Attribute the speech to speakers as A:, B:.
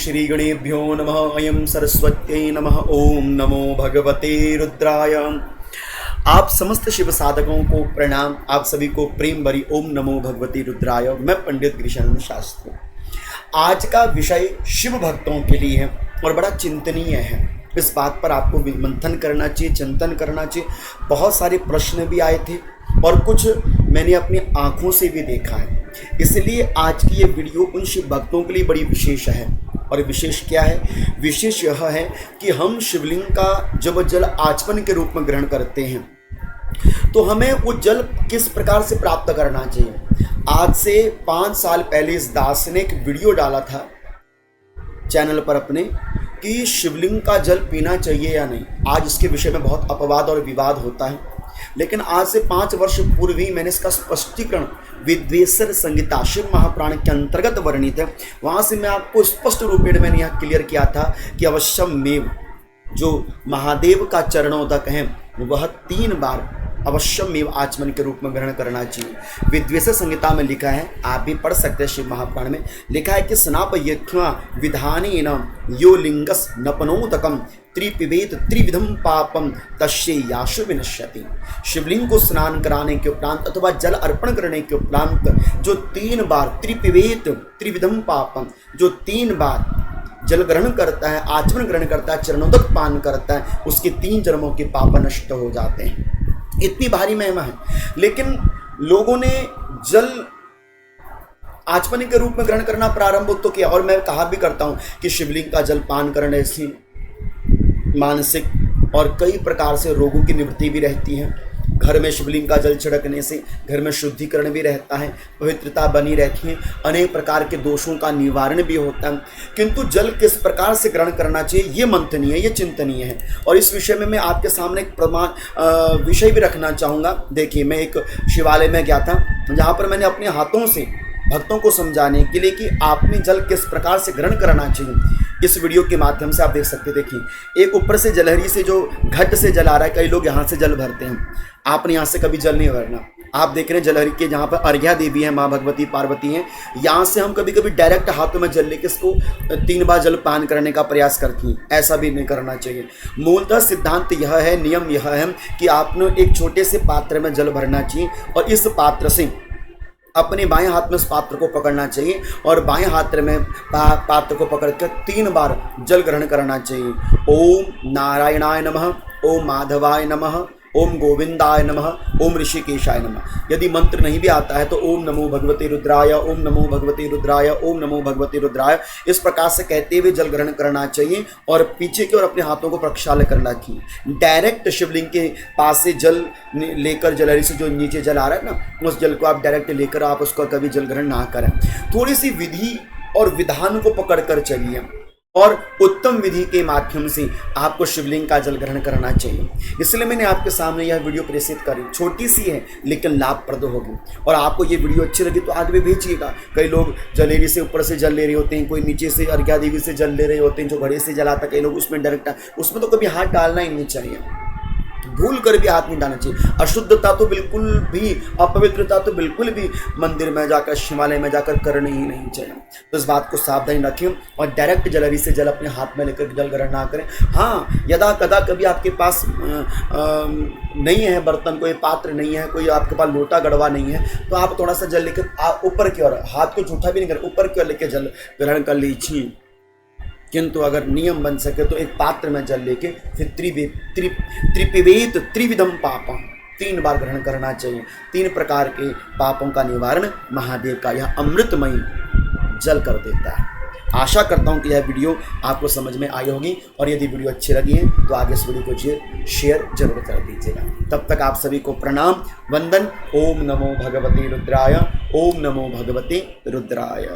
A: श्री गणेभ्यो नमः। अयं सरस्वत्यै नमः। ओम नमो भगवते रुद्राय। आप समस्त शिव साधकों को प्रणाम। आप सभी को प्रेम भरी ओम नमो भगवते रुद्राय। मैं पंडित गिरीशानंद शास्त्री। आज का विषय शिव भक्तों के लिए है और बड़ा चिंतनीय है। इस बात पर आपको मंथन करना चाहिए, चिंतन करना चाहिए। बहुत सारे प्रश्न भी आए थे और कुछ मैंने अपनी आंखों से भी देखा है। इसलिए आज की ये वीडियो उन शिव भक्तों के लिए बड़ी विशेष है। और विशेष क्या है? विशेष यह है कि हम शिवलिंग का जब जल आचमन के रूप में ग्रहण करते हैं तो हमें वो जल किस प्रकार से प्राप्त करना चाहिए। आज से 5 साल पहले इस दास ने एक वीडियो डाला था चैनल पर अपने कि शिवलिंग का जल पीना चाहिए या नहीं। आज इसके विषय में बहुत अपवाद और विवाद होता है, लेकिन आज से 5 वर्ष पूर्व ही मैंने इसका स्पष्टीकरण विद्वेश्वर संहिता शिव महापुराण के अंतर्गत वर्णित है। वहाँ से मैं आपको स्पष्ट रूप में मैंने यहाँ क्लियर किया था कि अवश्यम मेव जो महादेव का चरणोदक है वह 3 बार अवश्यमेव आचमन के रूप में ग्रहण करना चाहिए। विद्वेश्वर संहिता में लिखा है, आप भी पढ़ सकते हैं। शिव महापुराण में लिखा है कि स्नापय्वा विधानेन यो लिंगस नपनोदकम त्रिपिबेत त्रिविधम पापम तस्य याशु विनश्यति। शिवलिंग को स्नान कराने के उपरांत अथवा जल अर्पण करने के उपरांत जो 3 बार त्रिपिबेत त्रिविधम पापम, जो 3 बार जल ग्रहण करता है, आचमन ग्रहण करता है, चरणोदक पान करता है, उसके 3 जन्मों के पाप नष्ट हो जाते हैं। इतनी भारी महिमा है। लेकिन लोगों ने जल आचमन के रूप में ग्रहण करना प्रारंभ तो किया। और मैं कहा भी करता हूं कि शिवलिंग का जल पान करने से मानसिक और कई प्रकार से रोगों की निवृत्ति भी रहती है। घर में शिवलिंग का जल छिड़कने से घर में शुद्धिकरण भी रहता है, पवित्रता बनी रहती है, अनेक प्रकार के दोषों का निवारण भी होता है। किंतु जल किस प्रकार से ग्रहण करना चाहिए ये मंथनीय, ये चिंतनीय है। और इस विषय में मैं आपके सामने एक प्रमाण विषय भी रखना चाहूँगा। देखिए, मैं एक शिवालय में गया था जहाँ पर मैंने अपने हाथों से भक्तों को समझाने के लिए कि आपने जल किस प्रकार से ग्रहण करना चाहिए, इस वीडियो के माध्यम से आप देख सकते हैं। देखिए, एक ऊपर से जलहरी से जो घट से जल आ रहा है, कई लोग यहाँ से जल भरते हैं। आपने यहाँ से कभी जल नहीं भरना। आप देख रहे हैं जलहरी के जहाँ पर अर्घ्या देवी है, माँ भगवती पार्वती हैं, यहाँ से हम कभी कभी डायरेक्ट हाथों में जल लेके इसको 3 बार जल पान करने का प्रयास करती हैं। ऐसा भी नहीं करना चाहिए। मूलतः सिद्धांत यह है, नियम यह है कि आपने एक छोटे से पात्र में जल भरना चाहिए और इस पात्र से अपने बाएं हाथ में उस पात्र को पकड़ना चाहिए और बाएं हाथ में पात्र को पकड़कर 3 बार जल ग्रहण करना चाहिए। ओम नारायणाय नमः, ओम माधवाय नमः, ओम गोविंदाय नमः, ओम ऋषिकेशाय नमः। यदि मंत्र नहीं भी आता है तो ओम नमो भगवते रुद्राय, ओम नमो भगवते रुद्राय, ओम नमो भगवते रुद्राय, इस प्रकार से कहते हुए जल ग्रहण करना चाहिए और पीछे की ओर अपने हाथों को प्रक्षाल्य करना चाहिए। डायरेक्ट शिवलिंग के पास से जल लेकर, जलहरी से जो नीचे जल आ रहा है ना, उस जल को आप डायरेक्ट लेकर आप उसका कभी जल ग्रहण ना करें। थोड़ी सी विधि और विधान को पकड़ कर चलिए और उत्तम विधि के माध्यम से आपको शिवलिंग का जल ग्रहण करना चाहिए। इसलिए मैंने आपके सामने यह वीडियो प्रेषित करी। छोटी सी है लेकिन लाभप्रद होगी। और आपको ये वीडियो अच्छी लगी तो आगे भी भेजिएगा। कई लोग जलेरी से ऊपर से जल ले रहे होते हैं, कोई नीचे से अर्घ्या देवी से जल ले रहे होते हैं, जो घड़े से जल आता, कई लोग उसमें डायरेक्ट, उसमें तो कभी हाथ डालना ही नहीं चाहिए। भूल कर भी हाथ नहीं डालना चाहिए। अशुद्धता तो बिल्कुल भी, अपवित्रता तो बिल्कुल भी मंदिर में जाकर, शिवालय में जाकर करनी ही नहीं चाहिए। तो इस बात को सावधानी रखें और डायरेक्ट जलहरी से जल अपने हाथ में लेकर जल ग्रहण ना करें। हाँ, यदा कदा कभी आपके पास नहीं है बर्तन, कोई पात्र नहीं है, कोई आपके पास लोटा गड़वा नहीं है, तो आप थोड़ा सा जल लेकर आप ऊपर की ओर, हाथ को झूठा भी नहीं करें, ऊपर की ओर लेकर जल ग्रहण कर लीजिए। किंतु अगर नियम बन सके तो एक पात्र में जल लेके फिर त्रिपिबेत त्रिविधम पापम 3 बार ग्रहण करना चाहिए। 3 प्रकार के पापों का निवारण महादेव का यह अमृतमयी जल कर देता है। आशा करता हूं कि यह वीडियो आपको समझ में आई होगी और यदि वीडियो अच्छी लगी है तो आगे इस वीडियो को शेयर जरूर कर दीजिएगा। तब तक आप सभी को प्रणाम, वंदन। ओम नमो भगवते रुद्राय, ओम नमो भगवते रुद्राय।